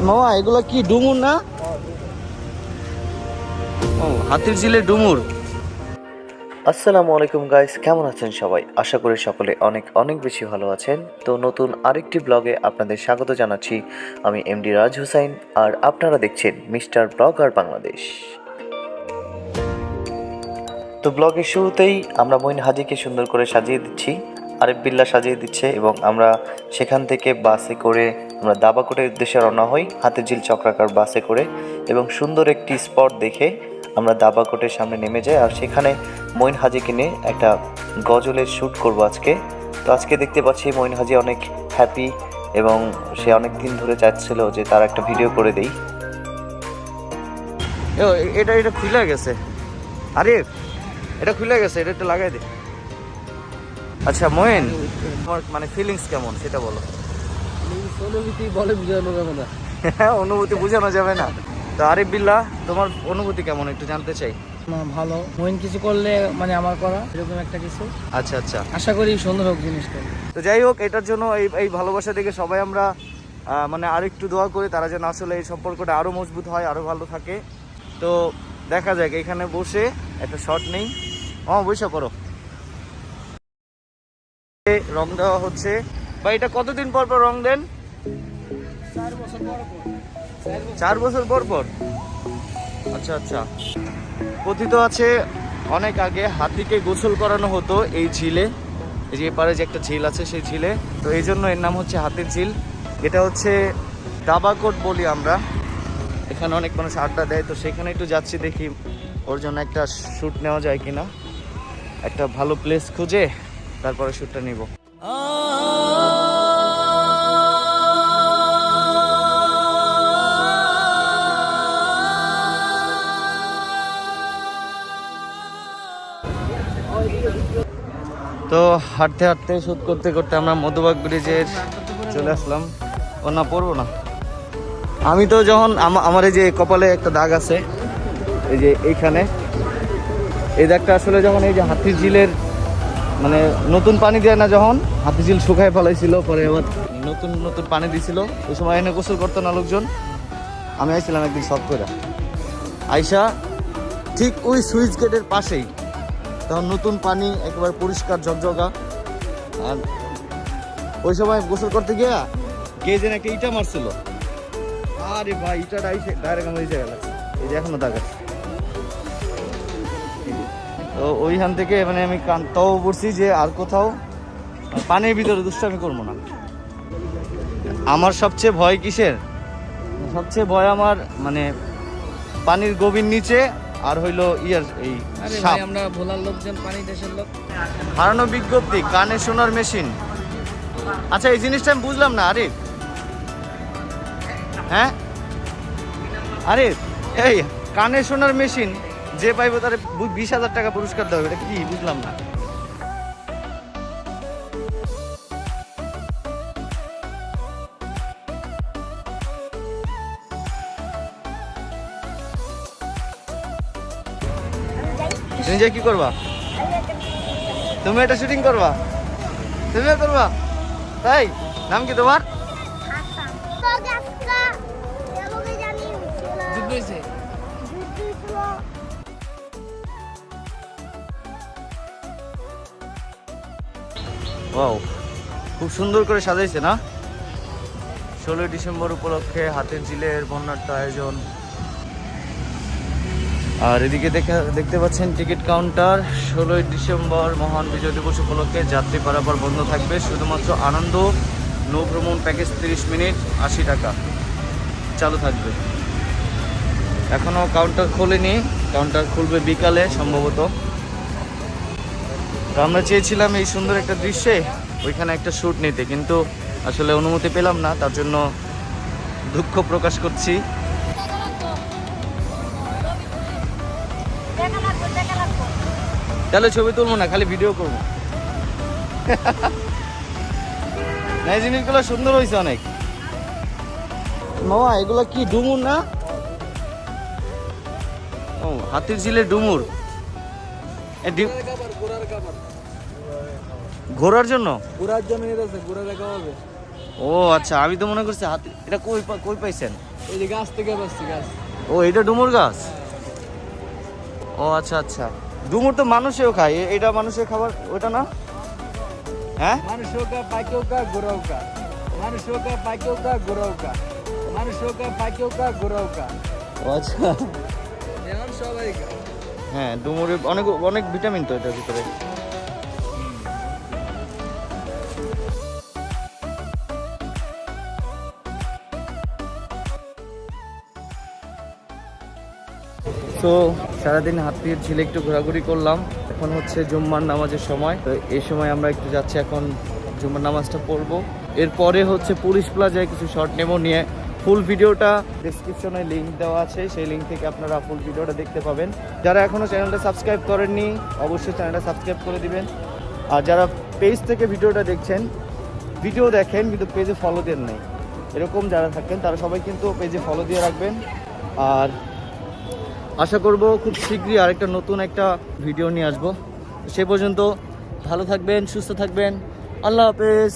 মামা এগুলো কি ডুমুর না? ও হাতির ঝিলের ডুমুর। আসসালামু আলাইকুম গাইস, কেমন আছেন সবাই? আশা করি সকলে অনেক অনেক বেশি ভালো আছেন। তো নতুন আরেকটি ব্লগে আপনাদের স্বাগত জানাচ্ছি। আমি এমডি রাজ হুসাইন, আর আপনারা দেখছেন মিস্টার ব্লগার বাংলাদেশ। তো ব্লগের শুরুতেই আমরা মঈন হাজিকে সুন্দর করে সাজিয়ে দিচ্ছি, আরিফ বিল্লাহ সাজিয়ে দিচ্ছে, এবং আমরা সেখান থেকে বাসে করে আমরা দাবাকোটের উদ্দেশ্যে রওনা হই, হাতির ঝিল চক্রাকার বাসে করে, এবং সুন্দর একটি স্পট দেখে আমরা দাবাকোটের সামনে নেমে যাই। আর সেখানে মঈন হাজিকে নিয়ে একটা গজলের শ্যুট করব আজকে। তো আজকে দেখতে পাচ্ছি মঈন হাজি অনেক হ্যাপি, এবং সে অনেক দিন ধরে চাচ্ছিল যে তার একটা ভিডিও করে দেই। এটা এটা খুলে গেছে আরিফ, এটা খুলে গেছে, এটা একটু লাগাই দে। আচ্ছা মঈন, তোমার মানে ফিলিংস কেমন সেটা বলো। অনুভূতি বলে বোঝানো যাবে না। অনুভূতি বোঝানো যাবে না। তো আরিফ বিল্লাহ, তোমার অনুভূতি কেমন একটু জানতে চাই। না, ভালো। মইন কিছু করলে মানে আমার করা এরকম একটা কিছু, আচ্ছা আচ্ছা, আশা করি সুন্দর হোক জিনিসটা। তো যাই হোক, এটার জন্য এই ভালোবাসা দেখে সবাই আমরা মানে আরেকটু দোয়া করি, তারা যেন আসলে এই সম্পর্কটা আরও মজবুত হয়, আরও ভালো থাকে। তো দেখা যাক, এখানে বসে একটা শট নেই। বসে পড়ো। রং দেওয়া হচ্ছে, বা এটা কতদিন পর পর রং দেন? 4 বছর পর পর। 4 বছর পর পর। আচ্ছা আচ্ছা। কথিত আছে অনেক আগে হাতিকে গোসল করানো হতো এই ঝিলে, এই যে এপারে যে একটা ঝিল আছে সেই ঝিলে। তো এই জন্য এর নাম হচ্ছে হাতির ঝিল। এটা হচ্ছে দাবাকোট বলি আমরা, এখানে অনেক মানুষ আড্ডা দেয়। তো সেখানে একটু যাচ্ছি, দেখি ওর জন্য একটা শ্যুট নেওয়া যায় কিনা, একটা ভালো প্লেস খুঁজে তারপরে শ্যুটটা নিব। তো হাঁটতে হাঁটতে শ্যুট করতে করতে আমরা মধুবাগ ব্রিজের চলে আসলাম। ও না, পড়বো না আমি। তো যখন আমার এই যে কপালে একটা দাগ আছে, এই যে এইখানে এই দাগটা আসলে যখন এই যে হাতির ঝিলের মানে নতুন পানি দেয় না, যখন হাতির ঝিল শুকায় ফেলাইছিল, পরে আবার নতুন নতুন পানি দিছিল, ওই সময় এনে গোসল করতো না লোকজন। আমি আইছিলাম একদিন সব করে আইসা, ঠিক ওই সুইচ গেটের পাশেই তখন নতুন পানি একেবারে পরিষ্কার ঝকঝকা। আর ওই সময় গোসল করতে গিয়া কে যেন একটা ইটা মারছিল, আরে ভাই ইটাটা ডাইরেক্ট আমার এই জায়গায় লাগছে, এই যে এখনো দাগ আছে। তো ওইখান থেকে মানে আমি কানতাও পড়ছি যে আর কোথাও পানির ভিতরে দুষ্টামি করবো না। আমার সবচেয়ে ভয় কিসের? সবচেয়ে ভয় আমার মানে পানির গভীর নিচে, আর হইলো এই সাপ। আমরা ভোলার লোকজন, পানি দেশের লোক। হারানো বিজ্ঞপ্তি, কানে শোনার মেশিন। আচ্ছা, এই জিনিসটা আমি বুঝলাম না আরিফ। হ্যাঁ আরিফ, এই কানে শোনার মেশিন যে পাইবো তার 20,000 টাকা পুরস্কার দেওয়া হবে, এটা কি বুঝলাম না। তুমি যে কি করবা? তুমি এটা শুটিং করবা? তুমিও করবা? তাই? নাম কি তোমার? যুদ্ধ হয়েছে। ওয়াও, খুব সুন্দর করে সাজাইছে না? 16 ডিসেম্বর উপলক্ষে হাতির ঝিলের বর্ণাঢ্য আয়োজন। আর এদিকে দেখতে পাচ্ছেন টিকিট কাউন্টার। 16 ডিসেম্বর মহান বিজয় দিবস উপলক্ষে যাত্রী পারাপার বন্ধ থাকবে, শুধুমাত্র আনন্দ নৌ ভ্রমণ প্যাকেজ 30 মিনিট 80 টাকা চালু থাকবে। এখনও কাউন্টার খোলেনি, কাউন্টার খুলবে বিকালে সম্ভবত। তো আমরা চেয়েছিলাম এই সুন্দর একটা দৃশ্যে ওইখানে একটা শ্যুট নিতে, কিন্তু আসলে অনুমতি পেলাম না, তার জন্য দুঃখ প্রকাশ করছি। তাহলে ছবি তুলবো না, খালি ভিডিও করবো। না, এই জিনিসগুলো সুন্দর হয়েছে অনেক। মামা এগুলো কি ডুমুর না? ও হাতির ঝিলের ডুমুর। ঘোরার জন্য? ঘোরার জন্য ঘোরা দেখা হবে। ও আচ্ছা, আমি তো মনে করছি হাতি। এটা কই পাইছেন? এই যে গাছ থেকে বসছি গাছ। ও এটা ডুমুর গাছ। ও আচ্ছা আচ্ছা, ডুমুর তো মানুষেও খায়, এটা মানুষের খাবার ওটা না? হ্যাঁ মানুষও কা পাইকেও কা গোরাও কা, মানুষও কা পাইকেও কা গোরাও কা, মানুষও কা পাইকেও কা গোরাও কা, ও আচ্ছা। যেমন সবাই কা। হ্যাঁ ডুমুরে অনেক অনেক ভিটামিন তো এটার ভিতরে। তো সারাদিন হাতির ঝিলে একটু ঘোরাঘুরি করলাম, এখন হচ্ছে জুম্মার নামাজের সময়। তো এই সময় আমরা একটু যাচ্ছি এখন জুম্মার নামাজটা পড়বো, এরপরে হচ্ছে পুলিশ প্লাজায় কিছু শর্ট নেবো নিয়ে। ফুল ভিডিওটা ডেসক্রিপশনে লিঙ্ক দেওয়া আছে, সেই লিঙ্ক থেকে আপনারা ফুল ভিডিওটা দেখতে পাবেন। যারা এখনও চ্যানেলটা সাবস্ক্রাইব করেননি অবশ্যই চ্যানেলটা সাবস্ক্রাইব করে দিবেন। আর যারা পেজ থেকে ভিডিওটা দেখছেন, ভিডিও দেখেন কিন্তু পেজে ফলো দেন নাই, এরকম যারা থাকেন তারা সবাই কিন্তু পেজে ফলো দিয়ে রাখবেন। আর আশা করব খুব শীঘ্রই আরেকটা নতুন একটা ভিডিও নিয়ে আসবো। সে পর্যন্ত ভালো থাকবেন, সুস্থ থাকবেন, আল্লাহ হাফেজ।